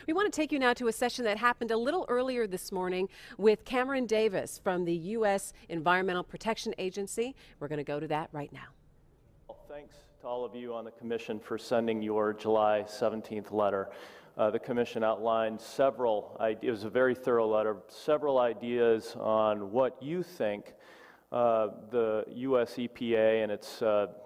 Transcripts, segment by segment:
We want to take you now to a session that happened a little earlier this morning with Cameron Davis from the U.S. Environmental Protection Agency. We're going to go to that right now. Well, thanks to all of you on the Commission for sending your July 17th letter. The Commission outlined several ideas. It was a very thorough letter, several ideas on what you think the U.S. EPA and its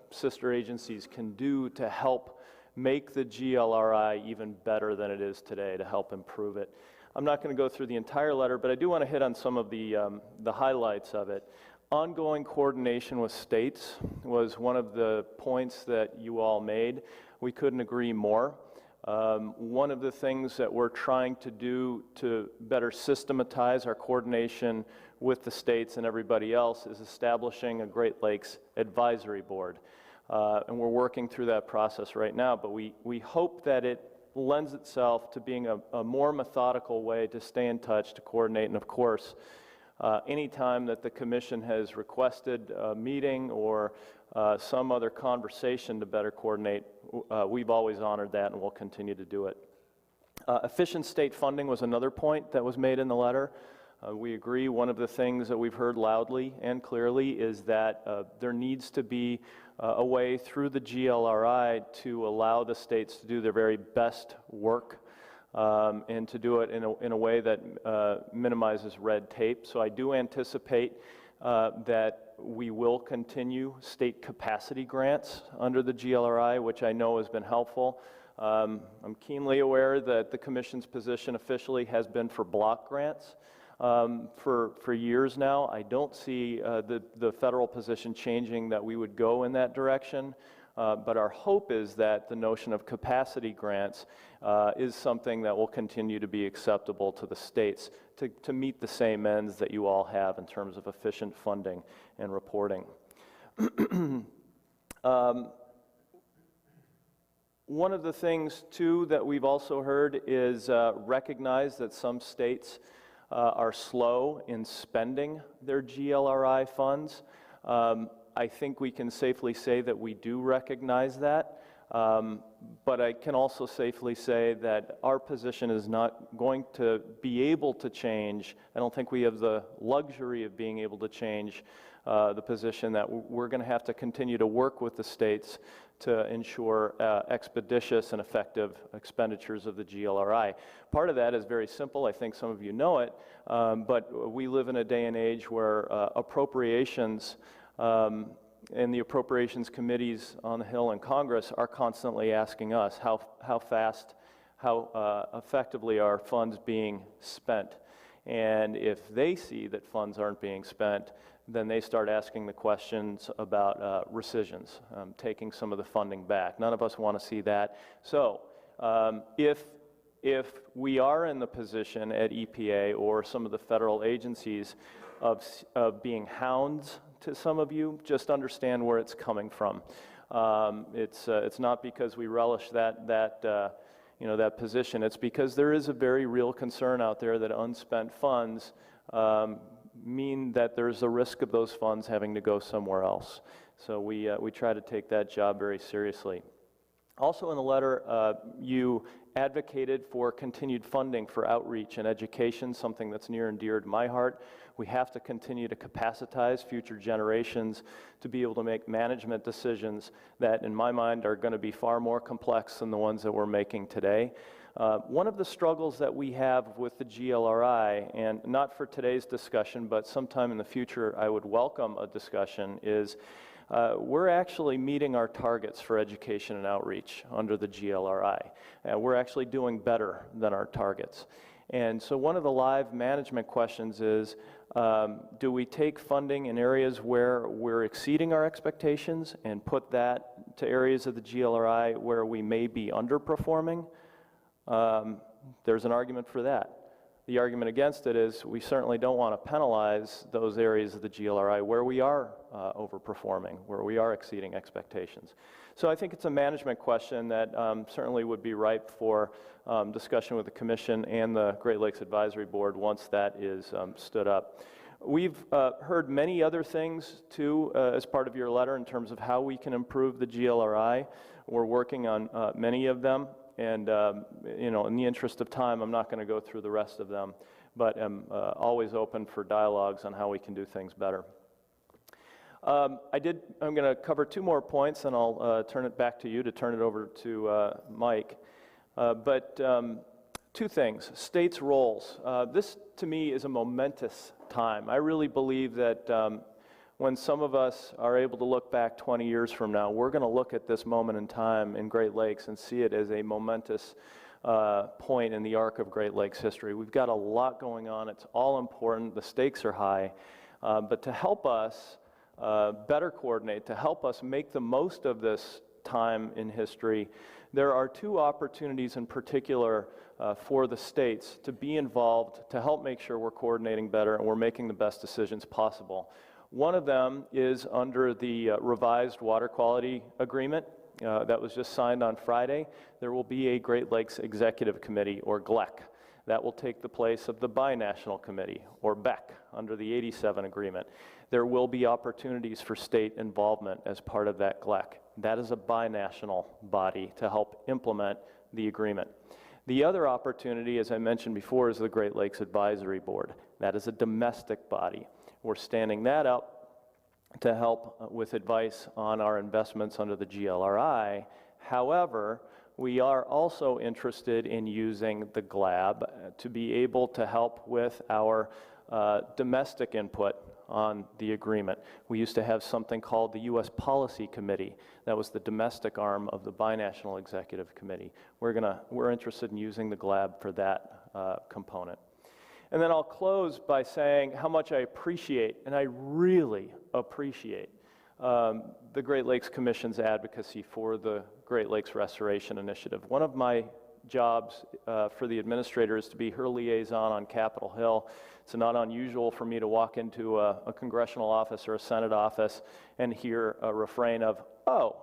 sister agencies can do to help make the GLRI even better than it is today, to help improve it. I'm not going to go through the entire letter, but I do want to hit on some of the highlights of it. Ongoing coordination with states was one of the points that you all made. We couldn't agree more. One of the things that we're trying to do to better systematize our coordination with the states and everybody else is establishing a Great Lakes Advisory Board. And we're working through that process right now, but we hope that it lends itself to being a more methodical way to stay in touch, to coordinate, and of course, any time that the Commission has requested a meeting or some other conversation to better coordinate, we've always honored that and we'll continue to do it. Efficient state funding was another point that was made in the letter. We agree one of the things that we've heard loudly and clearly is that there needs to be a way through the GLRI to allow the states to do their very best work and to do it in a way that minimizes red tape. So I do anticipate that we will continue state capacity grants under the GLRI, which I know has been helpful. I'm keenly aware that the Commission's position officially has been for block grants for years now. I don't see the federal position changing that we would go in that direction, but our hope is that the notion of capacity grants is something that will continue to be acceptable to the states to meet the same ends that you all have in terms of efficient funding and reporting. One of the things, too, that we've also heard is recognize that some states are slow in spending their GLRI funds. I think we can safely say that we do recognize that, but I can also safely say that our position is not going to be able to change. I don't think we have the luxury of being able to change the position that we're going to have to continue to work with the states to ensure expeditious and effective expenditures of the GLRI. Part of that is very simple. I think some of you know it, but we live in a day and age where appropriations and the appropriations committees on the Hill in Congress are constantly asking us how fast, how effectively are funds being spent. And if they see that funds aren't being spent, then they start asking the questions about rescissions, taking some of the funding back. None of us want to see that. So if we are in the position at EPA or some of the federal agencies of being hounds to some of you, just understand where it's coming from. It's not because we relish that position. It's because there is a very real concern out there that unspent funds mean that there's a risk of those funds having to go somewhere else. So we try to take that job very seriously. Also in the letter, you advocated for continued funding for outreach and education, something that's near and dear to my heart. We have to continue to capacitize future generations to be able to make management decisions that, in my mind, are going to be far more complex than the ones that we're making today. One of the struggles that we have with the GLRI, and not for today's discussion, but sometime in the future I would welcome a discussion, is we're actually meeting our targets for education and outreach under the GLRI. We're actually doing better than our targets. And so one of the live management questions is, do we take funding in areas where we're exceeding our expectations and put that to areas of the GLRI where we may be underperforming? There's an argument for that. The argument against it is we certainly don't want to penalize those areas of the GLRI where we are overperforming, where we are exceeding expectations. So I think it's a management question that certainly would be ripe for discussion with the Commission and the Great Lakes Advisory Board once that is stood up. We've heard many other things, too, as part of your letter in terms of how we can improve the GLRI. We're working on many of them. And you know, in the interest of time, I'm not going to go through the rest of them, but I'm always open for dialogues on how we can do things better. I'm going to cover two more points, and I'll turn it back to you to turn it over to Mike. Two things: states' roles. This, to me, is a momentous time. I really believe that when some of us are able to look back 20 years from now, we're going to look at this moment in time in Great Lakes and see it as a momentous point in the arc of Great Lakes history. We've got a lot going on. It's all important. The stakes are high. But to help us better coordinate, to help us make the most of this time in history, there are two opportunities in particular for the states to be involved, to help make sure we're coordinating better and we're making the best decisions possible. One of them is under the revised water quality agreement that was just signed on Friday. There will be a Great Lakes Executive Committee, or GLEC. That will take the place of the Binational Committee, or BEC, under the '87 agreement. There will be opportunities for state involvement as part of that GLEC. That is a binational body to help implement the agreement. The other opportunity, as I mentioned before, is the Great Lakes Advisory Board. That is a domestic body. We're standing that up to help with advice on our investments under the GLRI. However, we are also interested in using the GLAB to be able to help with our domestic input on the agreement. We used to have something called the U.S. Policy Committee. That was the domestic arm of the Binational Executive Committee. We're interested in using the GLAB for that component. And then I'll close by saying how much I appreciate, and I really appreciate, the Great Lakes Commission's advocacy for the Great Lakes Restoration Initiative. One of my jobs for the administrator is to be her liaison on Capitol Hill. It's not unusual for me to walk into a congressional office or a Senate office and hear a refrain of, "Oh,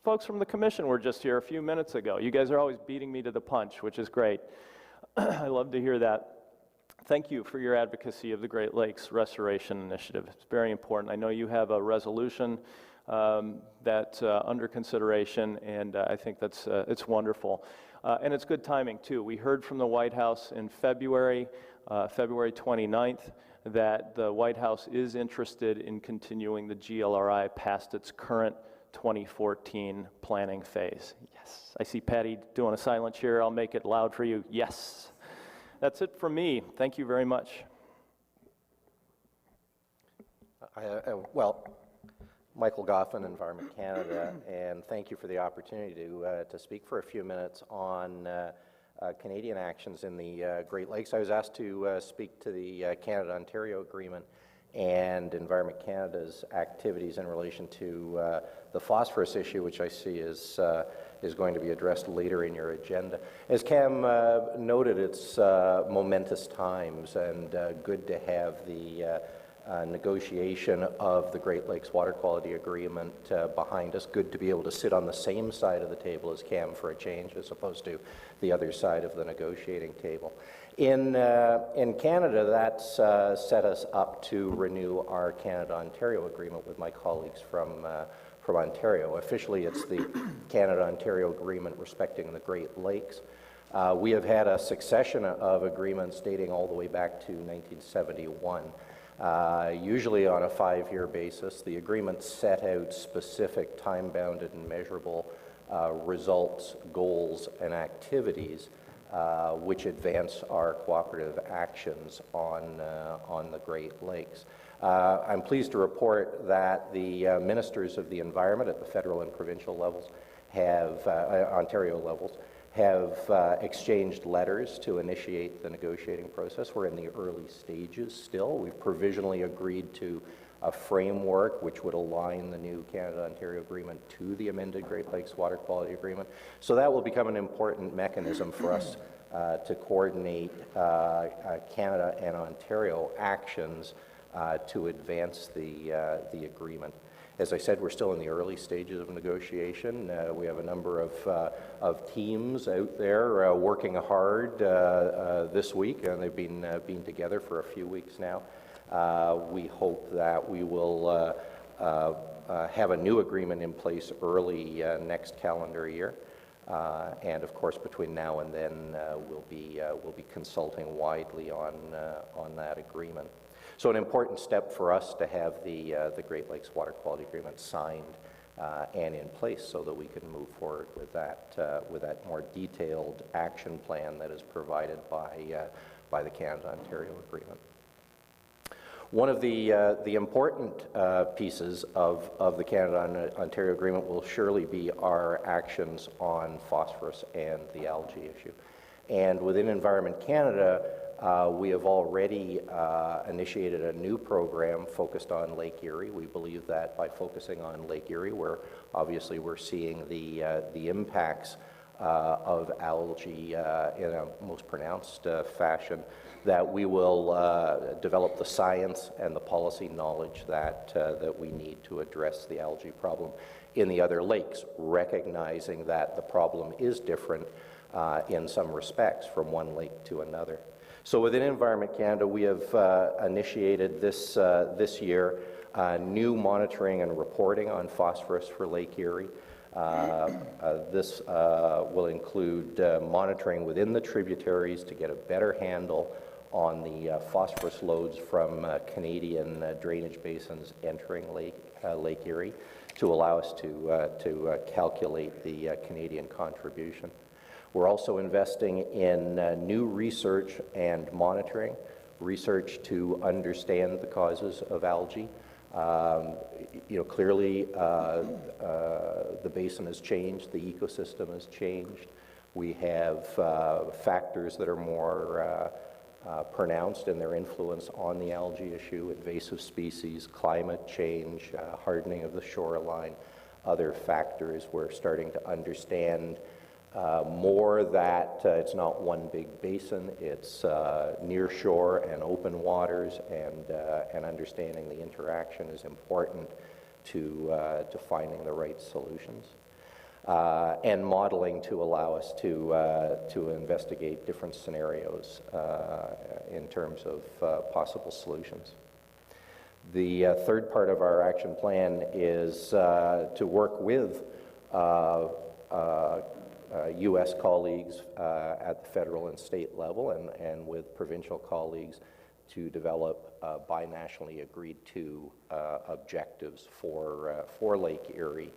folks from the commission were just here a few minutes ago. You guys are always beating me to the punch," which is great. I love to hear that. Thank you for your advocacy of the Great Lakes Restoration Initiative. It's very important. I know you have a resolution that's under consideration, and I think that's it's wonderful. And it's good timing, too. We heard from the White House in February 29th, that the White House is interested in continuing the GLRI past its current 2014 planning phase. Yes. I see Patty doing a silent cheer. I'll make it loud for you. Yes. That's it from me. Thank you very much. Well, Michael Goffin, Environment Canada, and thank you for the opportunity to speak for a few minutes on Canadian actions in the Great Lakes. I was asked to speak to the Canada-Ontario Agreement and Environment Canada's activities in relation to the phosphorus issue, which I see is going to be addressed later in your agenda. As Cam noted, it's momentous times, and good to have the negotiation of the Great Lakes Water Quality Agreement behind us. Good to be able to sit on the same side of the table as Cam for a change, as opposed to the other side of the negotiating table. In Canada, that's set us up to renew our Canada-Ontario agreement with my colleagues from Ontario. Officially, it's the Canada-Ontario agreement respecting the Great Lakes. We have had a succession of agreements dating all the way back to 1971. Usually on a 5-year basis. The agreement set out specific time-bounded and measurable results, goals, and activities which advance our cooperative actions on the Great Lakes. I'm pleased to report that the ministers of the environment at the federal and provincial levels have, Ontario levels, have exchanged letters to initiate the negotiating process. We're in the early stages still. We've provisionally agreed to a framework which would align the new Canada-Ontario agreement to the amended Great Lakes Water Quality Agreement. So that will become an important mechanism for us to coordinate Canada and Ontario actions to advance the agreement. As I said, we're still in the early stages of negotiation. We have a number of teams out there working hard this week, and they've been together for a few weeks now. We hope that we will have a new agreement in place early next calendar year. And of course, between now and then, we'll be consulting widely on that agreement. So an important step for us to have the Great Lakes Water Quality Agreement signed and in place so that we can move forward with that more detailed action plan that is provided by the Canada-Ontario Agreement. One of the important pieces of the Canada-Ontario Agreement will surely be our actions on phosphorus and the algae issue. And within Environment Canada, we have already initiated a new program focused on Lake Erie. We believe that by focusing on Lake Erie, where obviously we're seeing the impacts of algae in a most pronounced fashion, that we will develop the science and the policy knowledge that we need to address the algae problem in the other lakes, recognizing that the problem is different in some respects from one lake to another. So within Environment Canada, we have initiated this year new monitoring and reporting on phosphorus for Lake Erie. This will include monitoring within the tributaries to get a better handle on the phosphorus loads from Canadian drainage basins entering Lake Erie to allow us to calculate the Canadian contribution. We're also investing in new research and monitoring, research to understand the causes of algae. Clearly the basin has changed, the ecosystem has changed. We have factors that are more pronounced in their influence on the algae issue, invasive species, climate change, hardening of the shoreline, other factors. We're starting to understand more that it's not one big basin, it's near shore and open waters, and understanding the interaction is important to finding the right solutions. And modeling to allow us to investigate different scenarios in terms of possible solutions. The third part of our action plan is to work with U.S. colleagues at the federal and state level and with provincial colleagues to develop binationally agreed to objectives for Lake Erie.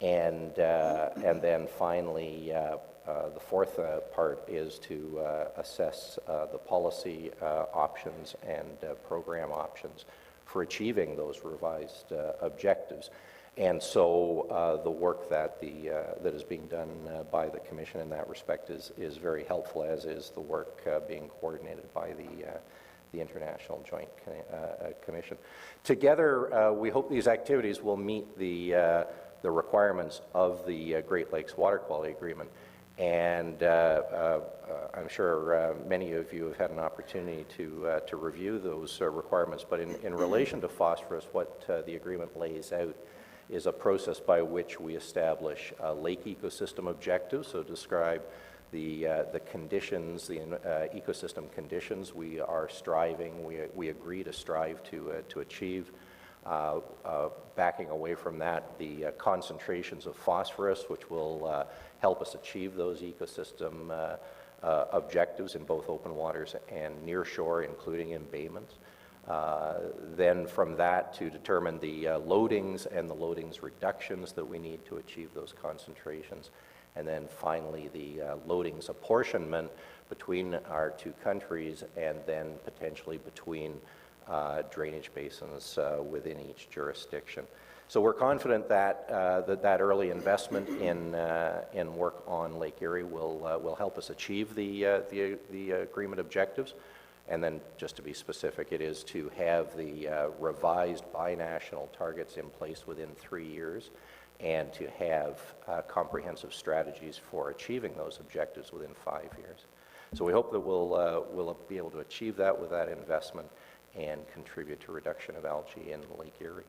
And then finally, the fourth part is to assess the policy options and program options for achieving those revised objectives. And so the work that is being done by the Commission in that respect is very helpful, as is the work being coordinated by the International Joint Commission. Together, we hope these activities will meet the requirements of the Great Lakes Water Quality Agreement. And I'm sure many of you have had an opportunity to review those requirements. But in relation to phosphorus, what the agreement lays out is a process by which we establish lake ecosystem objectives, so describe the conditions, the ecosystem conditions we are striving, we agree to strive to achieve. Backing away from that, the concentrations of phosphorus, which will help us achieve those ecosystem objectives in both open waters and near shore, including embayments. Then from that to determine the loadings and the loadings reductions that we need to achieve those concentrations. And then finally the loadings apportionment between our two countries and then potentially between drainage basins within each jurisdiction. So we're confident that that early investment in work on Lake Erie will help us achieve the agreement objectives. And then, just to be specific, it is to have the revised binational targets in place within 3 years, and to have comprehensive strategies for achieving those objectives within 5 years. So we hope that we'll be able to achieve that with that investment and contribute to reduction of algae in Lake Erie.